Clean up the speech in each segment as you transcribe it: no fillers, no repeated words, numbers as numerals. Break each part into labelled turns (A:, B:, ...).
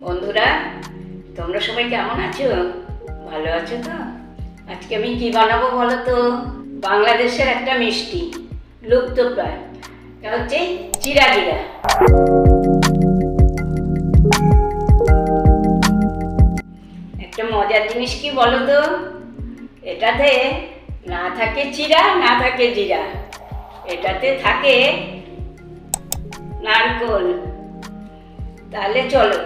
A: বন্ধুরা, তোমরা সবাই কেমন আছো? ভালো আছো তো? আজকে আমি কি বানাবো বলো তো? বাংলাদেশের একটা মিষ্টি, লুপ্তপ্রায়, এটা হচ্ছে চিড়া ঘিরা। একটা মজার জিনিস কি বলো তো, এটাতে না থাকে চিড়া, না থাকে জিরা, এটাতে থাকে নারকেল। তাহলে চলো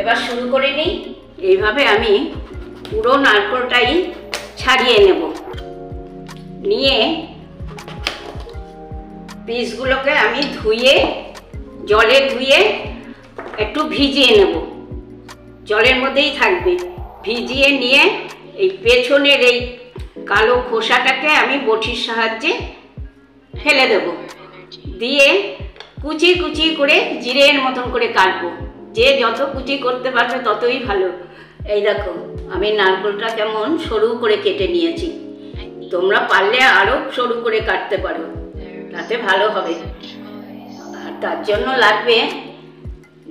A: এবার শুরু করে নিই। এইভাবে আমি পুরো নারকেলটাই ছাড়িয়ে নেব, নিয়ে পিসগুলোকে আমি জলে ধুয়ে একটু ভিজিয়ে নেব, জলের মধ্যেই থাকবে। ভিজিয়ে নিয়ে এই পেছনের এই কালো খোসাটাকে আমি বটির সাহায্যে ফেলে দেব, দিয়ে কুচি কুচি করে জিরের মতন করে কাটবো। যে যত কুচি করতে পারবে ততই ভালো। এই দেখো, আমি নারকেলটা কেমন সরু করে কেটে নিয়েছি। তোমরা পারলে আরও সরু করে কাটতে পারো, তাতে ভালো হবে। আর তার জন্য লাগবে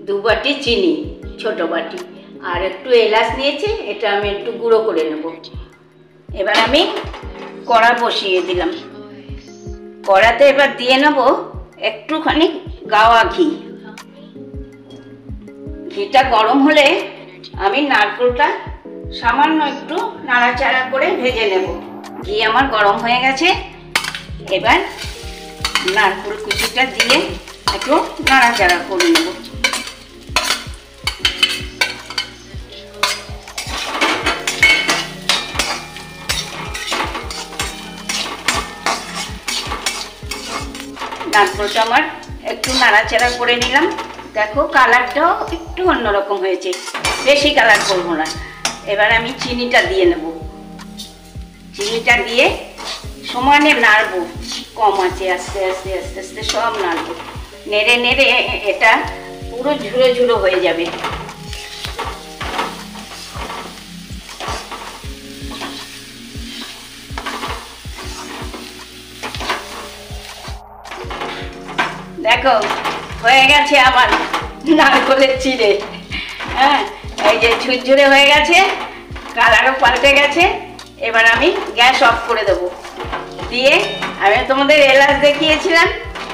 A: 2 বাটি চিনি, ছোট বাটি, আর একটু এলাচ নিয়েছি, এটা আমি একটু গুঁড়ো করে নেব। এবার আমি কড়া বসিয়ে দিলাম। কড়াতে এবার দিয়ে নেব একটুখানি গাওয়া ঘি। ঘিটা গরম হলে আমি নারকেলটা সামান্য একটু নাড়াচাড়া করে ভেজে নেব। ঘি আমার গরম হয়ে গেছে। এবার নারকেল কুচিটা দিয়ে একটু নাড়াচাড়া করে নেব। নারকেলটা আমার একটু নাড়াচাড়া করে নিলাম। দেখো, কালারটাও একটু অন্যরকম হয়েছে, বেশি কালার করবো না। এবার আমি চিনিটা দিয়ে নেব। চিনিটা দিয়ে সমানে নাড়বো, কম আছে, আস্তে আস্তে আস্তে আস্তে সব নাড়বো। নেড়ে নেড়ে এটা পুরো ঝুড়ো ঝুড়ো হয়ে যাবে। দেখো, হয়ে গেছে আমার নারকেলের চিড়ে। হ্যাঁ, এই যে ঝুরঝুরে হয়ে গেছে, কালারও পাল্টে গেছে। এবার আমি গ্যাস অফ করে দেবো। দিয়ে আমি তোমাদের এলাচ দেখিয়েছিলাম,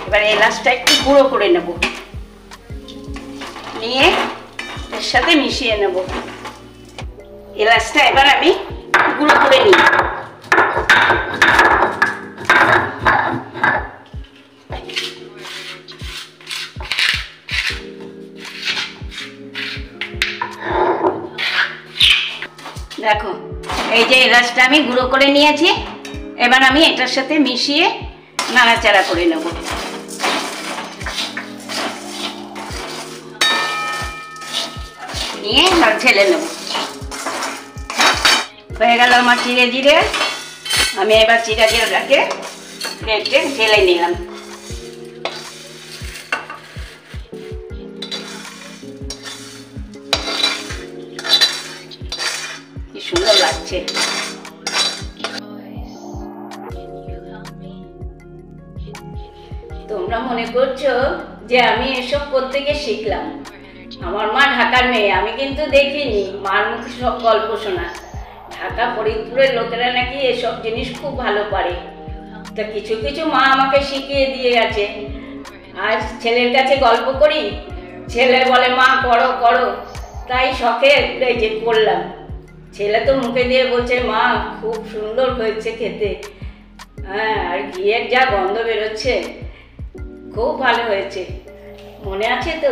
A: এবার এলাচটা একটু গুঁড়ো করে নেব, নিয়ে এর সাথে মিশিয়ে নেব। এলাচটা এবার আমি গুঁড়ো করে নিই। দেখো, এই যে এলাচটা আমি গুঁড়ো করে নিয়েছি। এবার আমি এটার সাথে মিশিয়ে নাড়াচাড়া করে নেব। নিয়ে ঢেলে নেব। হয়ে গেল আমার চিড়ে জিরে। আমি এবার চিড়া জিরাটাকে প্লেটে ঢেলে নিলাম। কি সুন্দর লাগছে। তোমরা মনে করছো যে আমি এসব করতে গিয়ে শিখলাম। আমার মা ঢাকার মেয়ে, আমি কিন্তু দেখিনি। মার মুখে সব গল্প শোনা। ঢাকা ফরিদপুরের লোকেরা নাকি এসব জিনিস খুব ভালো পারে। তা কিছু কিছু মা আমাকে শিখিয়ে দিয়ে গেছে। আজ ছেলের কাছে গল্প করি, ছেলে বলে মা করো করো, তাই শখে এই যে করলাম। ছেলে তো মুখে দিয়ে বলছে মা খুব সুন্দর হয়েছে খেতে। হ্যাঁ, আর ঘিয়ের যা গন্ধ বেরোচ্ছে, খুব ভালো হয়েছে। মনে আছে তো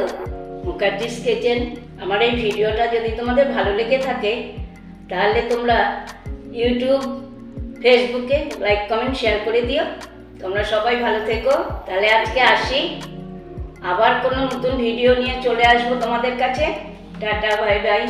A: মুখার্জিস কিচেন? আমার এই ভিডিওটা যদি তোমাদের ভালো লেগে থাকে তাহলে তোমরা ইউটিউব, ফেসবুকে লাইক, কমেন্ট, শেয়ার করে দিও। তোমরা সবাই ভালো থেকো। তাহলে আজকে আসি, আবার কোনো নতুন ভিডিও নিয়ে চলে আসবো তোমাদের কাছে। Tata, bye bye.